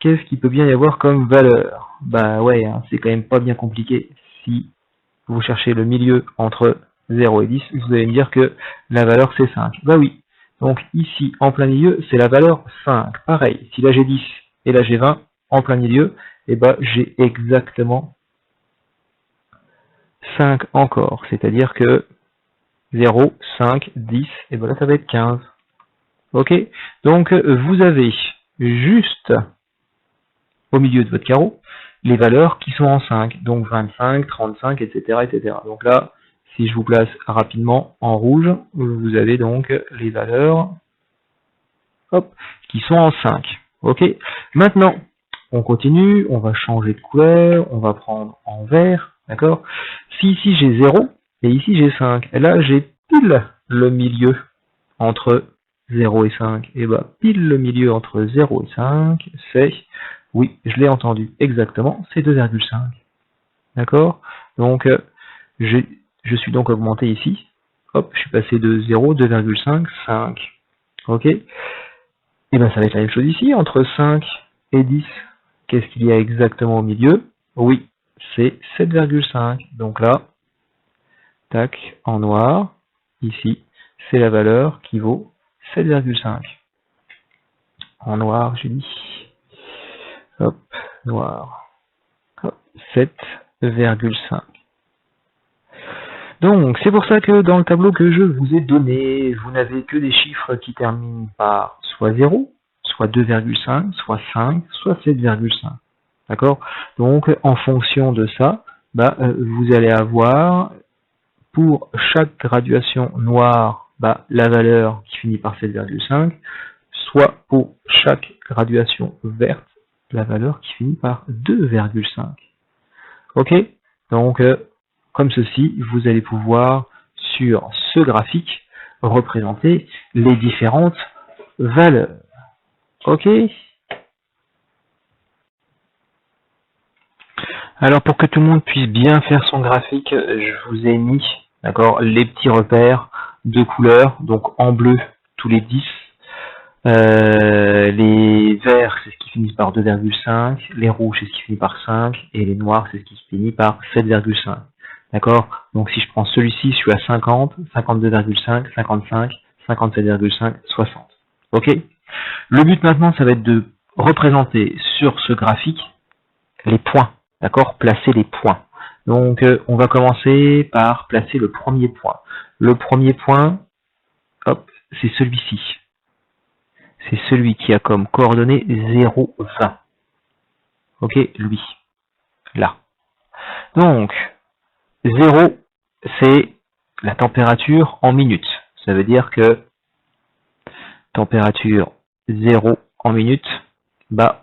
qu'est-ce qu'il peut bien y avoir comme valeur? Bah ouais, hein, c'est quand même pas bien compliqué. Si vous cherchez le milieu entre 0 et 10, vous allez me dire que la valeur c'est 5. Bah oui. Donc ici, en plein milieu, c'est la valeur 5. Pareil, si là j'ai 10 et là j'ai 20, en plein milieu, et j'ai exactement 5 encore. C'est-à-dire que 0, 5, 10, et là ça va être 15. Ok? Donc vous avez juste au milieu de votre carreau les valeurs qui sont en 5. Donc 25, 35, etc. etc. Donc là, si je vous place rapidement en rouge, vous avez donc les valeurs qui sont en 5. Ok. Maintenant, on continue, on va changer de couleur, on va prendre en vert, d'accord? Si ici j'ai 0 et ici j'ai 5, et là j'ai pile le milieu entre 0 et 5, et bah pile le milieu entre 0 et 5, c'est, oui, je l'ai entendu exactement, c'est 2,5. D'accord? Donc, je suis donc augmenté ici. Hop, je suis passé de 0, 2,5, 5. Ok? Et bien, ça va être la même chose ici, entre 5 et 10. Qu'est-ce qu'il y a exactement au milieu? Oui, c'est 7,5. Donc là, tac, en noir, ici, c'est la valeur qui vaut 7,5. En noir, je dis. Hop, noir. Hop, 7,5. Donc, c'est pour ça que dans le tableau que je vous ai donné, vous n'avez que des chiffres qui terminent par soit 0, soit 2,5, soit 5, soit 7,5. D'accord? Donc, en fonction de ça, vous allez avoir, pour chaque graduation noire, la valeur qui finit par 7,5, soit pour chaque graduation verte, la valeur qui finit par 2,5. Ok? Donc, comme ceci, vous allez pouvoir, sur ce graphique, représenter les différentes valeurs. Ok? Alors, pour que tout le monde puisse bien faire son graphique, je vous ai mis, d'accord, les petits repères de couleurs. Donc, en bleu, tous les 10. Les verts, c'est ce qui finit par 2,5. Les rouges, c'est ce qui finit par 5. Et les noirs, c'est ce qui finit par 7,5. D'accord? Donc si je prends celui-ci, je suis à 50, 52,5, 55, 57,5, 60. Ok? Le but maintenant, ça va être de représenter sur ce graphique les points. D'accord? Placer les points. Donc on va commencer par placer le premier point. Le premier point, hop, c'est celui-ci. C'est celui qui a comme coordonnée 0, 20. Ok? Lui. Là. Donc, 0, c'est la température en minutes. Ça veut dire que température 0 en minutes,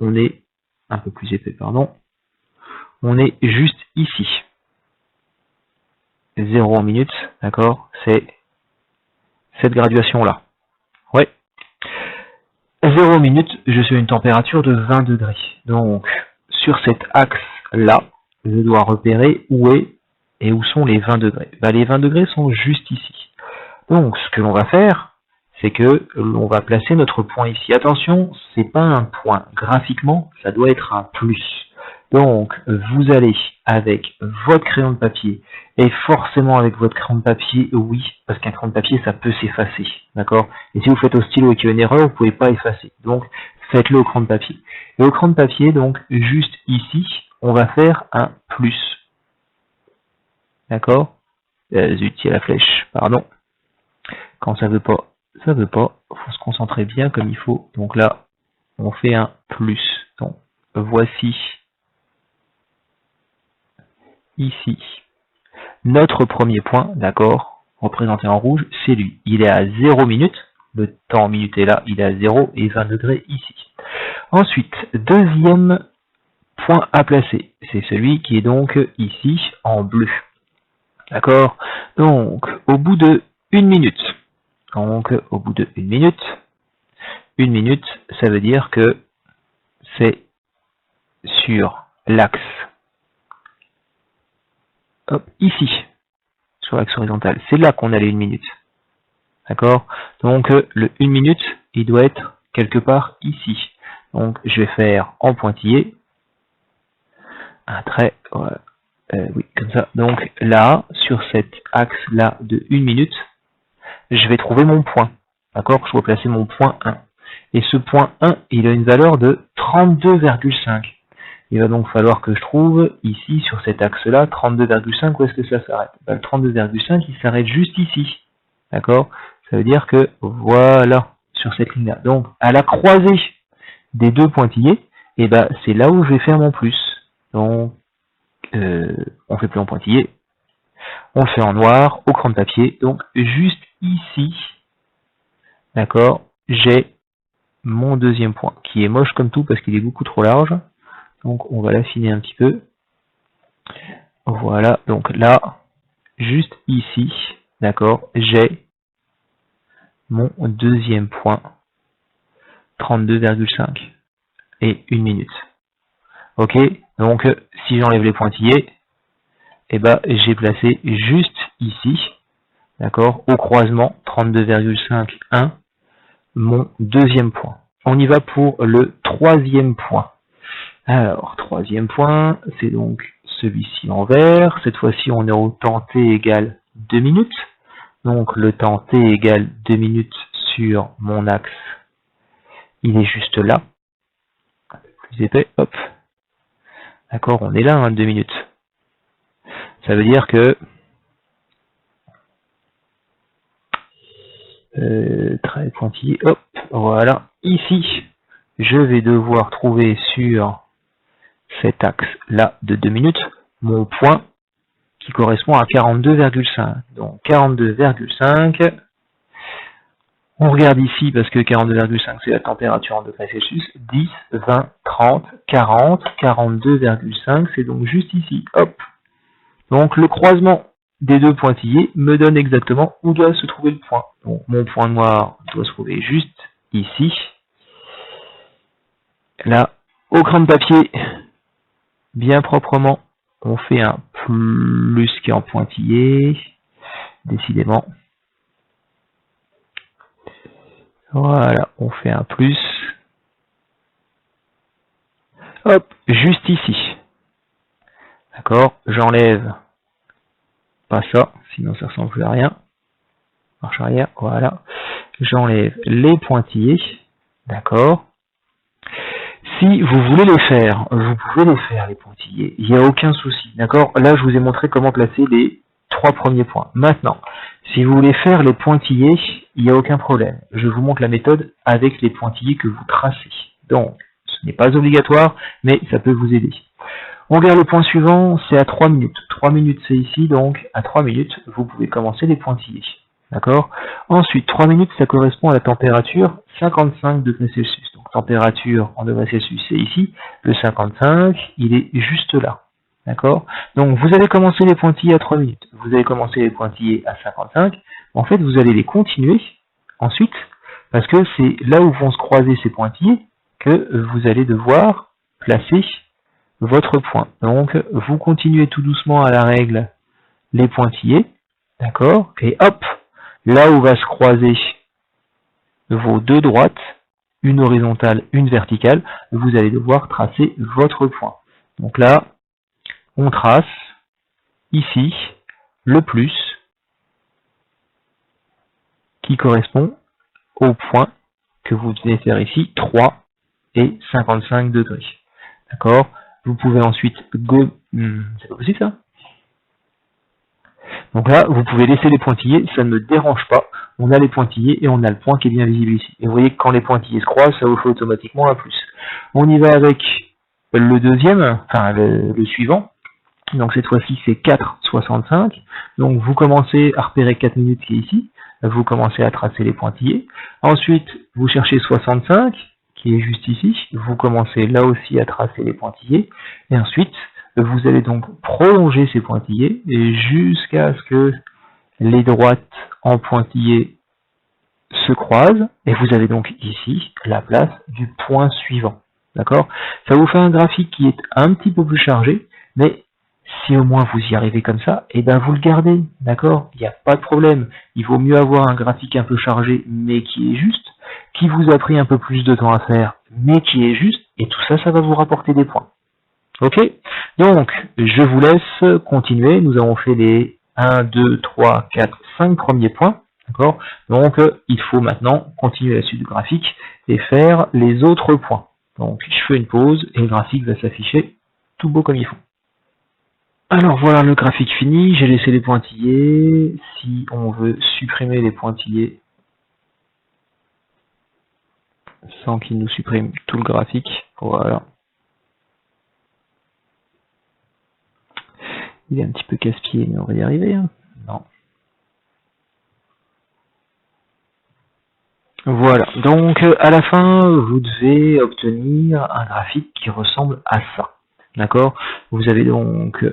on est un peu plus épais, pardon. On est juste ici. 0 en minutes, d'accord, c'est cette graduation-là. Ouais. 0 minutes, je suis à une température de 20 degrés. Donc, sur cet axe-là, je dois repérer où est et où sont les 20 degrés. Les 20 degrés sont juste ici. Donc, ce que l'on va faire, c'est que l'on va placer notre point ici. Attention, c'est pas un point. Graphiquement, ça doit être un plus. Donc, vous allez avec votre crayon de papier, et forcément avec votre crayon de papier, oui, parce qu'un crayon de papier, ça peut s'effacer, d'accord? Et si vous faites au stylo et qu'il y a une erreur, vous pouvez pas effacer. Donc, faites-le au crayon de papier. Et au crayon de papier, donc, juste ici, on va faire un plus. D'accord? Zut, il y a la flèche, pardon. Quand ça veut pas, ça veut pas. Faut se concentrer bien comme il faut. Donc là, on fait un plus. Donc, voici ici notre premier point, d'accord, représenté en rouge, c'est lui. Il est à 0 minutes. Le temps en minutes est là, il est à 0 et 20 degrés ici. Ensuite, deuxième point à placer, c'est celui qui est donc ici en bleu. D'accord? Donc, au bout de 1 minute, donc au bout de 1 minute, ça veut dire que c'est sur l'axe, ici, sur l'axe horizontal. C'est là qu'on a les 1 minute. D'accord? Donc, le 1 minute, il doit être quelque part ici. Donc, je vais faire en pointillé un trait, voilà. Oui, comme ça. Donc, là, sur cet axe-là de 1 minute, je vais trouver mon point. D'accord? Je dois placer mon point 1. Et ce point 1, il a une valeur de 32,5. Il va donc falloir que je trouve ici, sur cet axe-là, 32,5, où est-ce que ça s'arrête? Le 32,5, il s'arrête juste ici. D'accord? Ça veut dire que, voilà, sur cette ligne-là. Donc, à la croisée des deux pointillés, c'est là où je vais faire mon plus. Donc, on fait plus en pointillé, on le fait en noir, au crayon de papier. Donc, juste ici, d'accord, j'ai mon deuxième point, qui est moche comme tout parce qu'il est beaucoup trop large. Donc on va l'affiner un petit peu. Voilà, donc là, juste ici, d'accord, j'ai mon deuxième point, 32,5 et 1 minute. Ok, donc si j'enlève les pointillés, eh ben, j'ai placé juste ici, d'accord, au croisement 32,5, 1, mon deuxième point. On y va pour le troisième point. Alors, troisième point, c'est donc celui-ci en vert. Cette fois-ci, on est au temps t égale 2 minutes. Donc, le temps t égale 2 minutes sur mon axe, il est juste là. Un peu plus épais, hop. D'accord, on est là, 2 minutes. Ça veut dire que trait pointillé, hop, voilà. Ici, je vais devoir trouver sur cet axe-là de 2 minutes mon point qui correspond à 42,5. Donc 42,5, on regarde ici parce que 42,5 c'est la température en degrés Celsius, 10, 20, 30, 40, 42,5 c'est donc juste ici, hop. Donc le croisement des deux pointillés me donne exactement où doit se trouver le point. Donc mon point noir doit se trouver juste ici. Là, au crayon de papier, bien proprement, on fait un plus qui est en pointillé, décidément. Voilà, on fait un plus. Hop, juste ici. D'accord, j'enlève pas ça, sinon ça ressemble plus à rien. Marche arrière, voilà. J'enlève les pointillés. D'accord. Si vous voulez les faire, vous pouvez les faire, les pointillés. Il n'y a aucun souci. D'accord. Là, je vous ai montré comment placer les 3 premiers points. Maintenant, si vous voulez faire les pointillés, il n'y a aucun problème. Je vous montre la méthode avec les pointillés que vous tracez. Donc, ce n'est pas obligatoire, mais ça peut vous aider. On regarde le point suivant, c'est à 3 minutes. 3 minutes, c'est ici, donc à 3 minutes, vous pouvez commencer les pointillés. D'accord. Ensuite, 3 minutes, ça correspond à la température 55 degrés Celsius. Donc, température en degrés Celsius, c'est ici. Le 55, il est juste là. D'accord. Donc, vous allez commencer les pointillés à 3 minutes. Vous allez commencer les pointillés à 55. En fait, vous allez les continuer ensuite, parce que c'est là où vont se croiser ces pointillés que vous allez devoir placer votre point. Donc, vous continuez tout doucement à la règle les pointillés, d'accord, et hop, là où va se croiser vos deux droites, une horizontale, une verticale, vous allez devoir tracer votre point. Donc là, on trace ici le plus qui correspond au point que vous venez faire ici, 3 et 55 degrés. D'accord. Vous pouvez ensuite c'est pas possible ça. Donc là, vous pouvez laisser les pointillés, ça ne me dérange pas. On a les pointillés et on a le point qui est bien visible ici. Et vous voyez que quand les pointillés se croisent, ça vous fait automatiquement un plus. On y va avec le deuxième, enfin le suivant. Donc cette fois-ci, c'est 4,65. Donc vous commencez à repérer 4 minutes qui est ici. Vous commencez à tracer les pointillés. Ensuite, vous cherchez 65, qui est juste ici. Vous commencez là aussi à tracer les pointillés. Et ensuite, vous allez donc prolonger ces pointillés jusqu'à ce que les droites en pointillés se croisent. Et vous avez donc ici la place du point suivant. D'accord? Ça vous fait un graphique qui est un petit peu plus chargé, mais si au moins vous y arrivez comme ça, et ben vous le gardez, d'accord? Il n'y a pas de problème. Il vaut mieux avoir un graphique un peu chargé, mais qui est juste, qui vous a pris un peu plus de temps à faire, mais qui est juste, et tout ça, ça va vous rapporter des points. Ok? Donc, je vous laisse continuer. Nous avons fait les 1, 2, 3, 4, 5 premiers points. D'accord? Donc, il faut maintenant continuer la suite du graphique et faire les autres points. Donc, je fais une pause et le graphique va s'afficher tout beau comme il faut. Alors voilà le graphique fini, j'ai laissé les pointillés. Si on veut supprimer les pointillés sans qu'ils nous suppriment tout le graphique, voilà. Il est un petit peu casse-pied, mais on va y arriver. Hein. Non. Voilà, donc à la fin, vous devez obtenir un graphique qui ressemble à ça. D'accord? Vous avez donc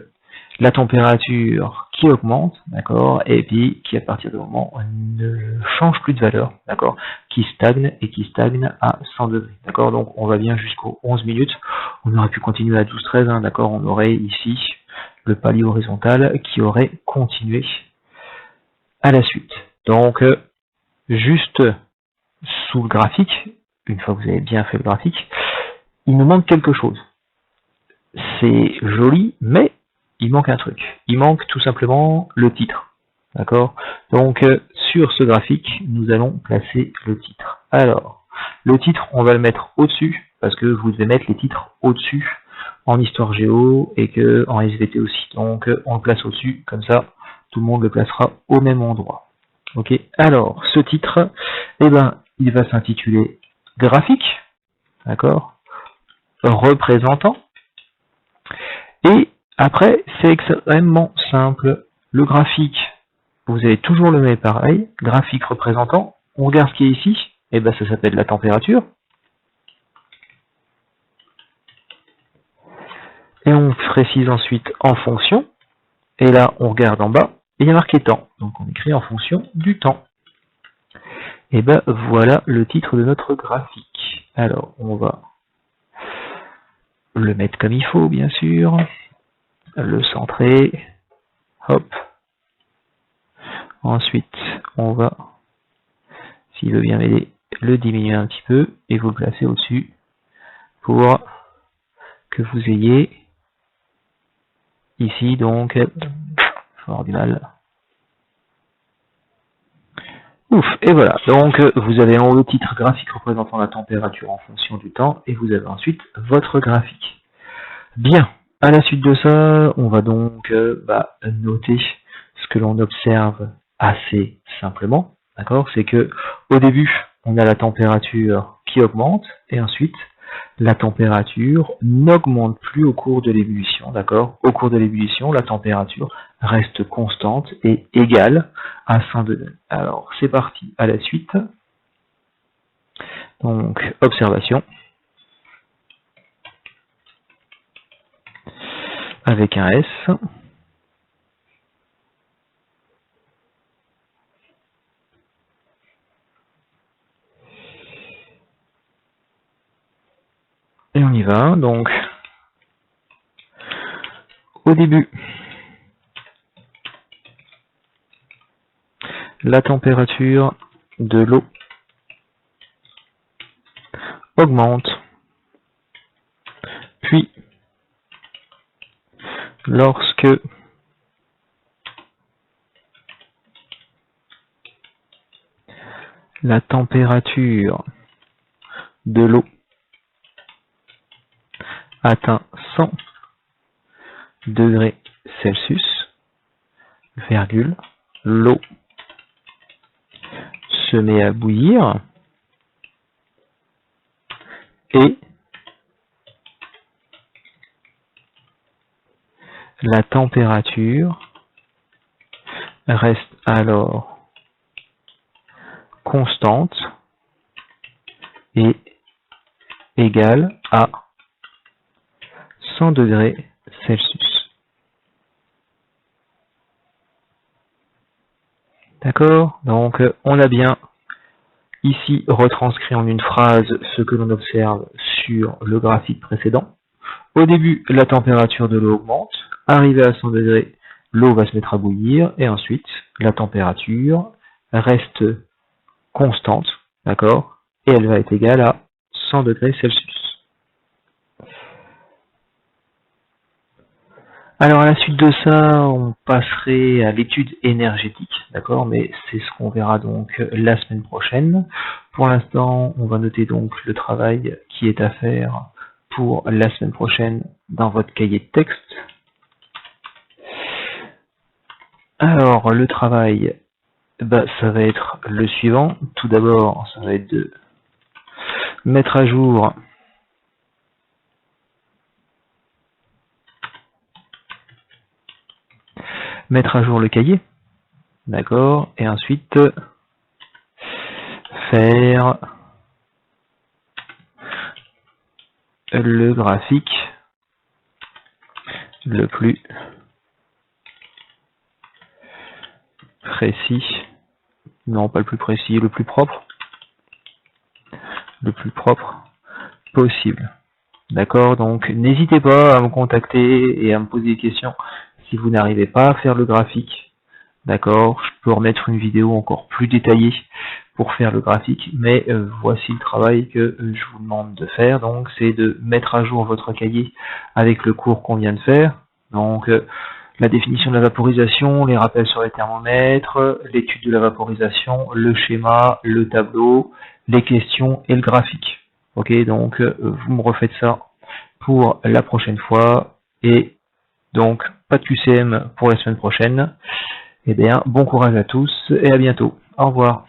la température qui augmente, d'accord, et puis qui à partir du moment ne change plus de valeur, d'accord, qui stagne à 100 degrés, d'accord. Donc on va bien jusqu'aux 11 minutes. On aurait pu continuer à 12-13, hein, d'accord. On aurait ici le palier horizontal qui aurait continué à la suite. Donc juste sous le graphique, une fois que vous avez bien fait le graphique, il nous manque quelque chose. C'est joli, mais il manque un truc. Il manque tout simplement le titre. D'accord? Donc, sur ce graphique, nous allons placer le titre. Alors, le titre, on va le mettre au-dessus, parce que vous devez mettre les titres au-dessus en histoire géo et que en SVT aussi. Donc, on le place au-dessus, comme ça, tout le monde le placera au même endroit. Ok? Alors, ce titre, eh ben, il va s'intituler graphique, d'accord? Représentant. Et après, c'est extrêmement simple. Le graphique, vous avez toujours le même pareil. Graphique représentant. On regarde ce qui est ici. Et ben, ça s'appelle la température. Et on précise ensuite en fonction. Et là, on regarde en bas. Et il y a marqué temps. Donc, on écrit en fonction du temps. Et ben, voilà le titre de notre graphique. Alors, on va le mettre comme il faut, bien sûr. Le centrer. Hop. Ensuite, on va, s'il veut bien m'aider, le diminuer un petit peu et vous le placer au-dessus pour que vous ayez ici donc, je vais avoir du mal. Ouf, et voilà, donc vous avez en haut le titre graphique représentant la température en fonction du temps et vous avez ensuite votre graphique. Bien, à la suite de ça, on va donc noter ce que l'on observe assez simplement, d'accord? C'est que au début, on a la température qui augmente et ensuite la température n'augmente plus au cours de l'ébullition, d'accord? Au cours de l'ébullition, la température reste constante et égale à 100 degrés. Alors, c'est parti, à la suite. Donc, observation. Avec un S. Et on y va, donc, au début, la température de l'eau augmente, puis lorsque la température de l'eau atteint 100 degrés Celsius, virgule, l'eau se met à bouillir et la température reste alors constante et égale à 100 degrés Celsius. D'accord? Donc on a bien ici retranscrit en une phrase ce que l'on observe sur le graphique précédent. Au début, la température de l'eau augmente. Arrivé à 100 degrés, l'eau va se mettre à bouillir et ensuite la température reste constante, d'accord? Et elle va être égale à 100 degrés Celsius. Alors à la suite de ça, on passerait à l'étude énergétique, d'accord? Mais c'est ce qu'on verra donc la semaine prochaine. Pour l'instant, on va noter donc le travail qui est à faire pour la semaine prochaine dans votre cahier de texte. Alors le travail, ça va être le suivant. Tout d'abord, ça va être de mettre à jour le cahier, d'accord, et ensuite faire le graphique le plus précis, non pas le plus précis, le plus propre possible. D'accord, donc n'hésitez pas à me contacter et à me poser des questions si vous n'arrivez pas à faire le graphique. D'accord, je peux remettre une vidéo encore plus détaillée pour faire le graphique, mais voici le travail que je vous demande de faire. Donc c'est de mettre à jour votre cahier avec le cours qu'on vient de faire. Donc la définition de la vaporisation, les rappels sur les thermomètres, l'étude de la vaporisation, le schéma, le tableau, les questions et le graphique. Ok, donc vous me refaites ça pour la prochaine fois. Et donc pas de QCM pour la semaine prochaine. Eh bien, bon courage à tous et à bientôt. Au revoir.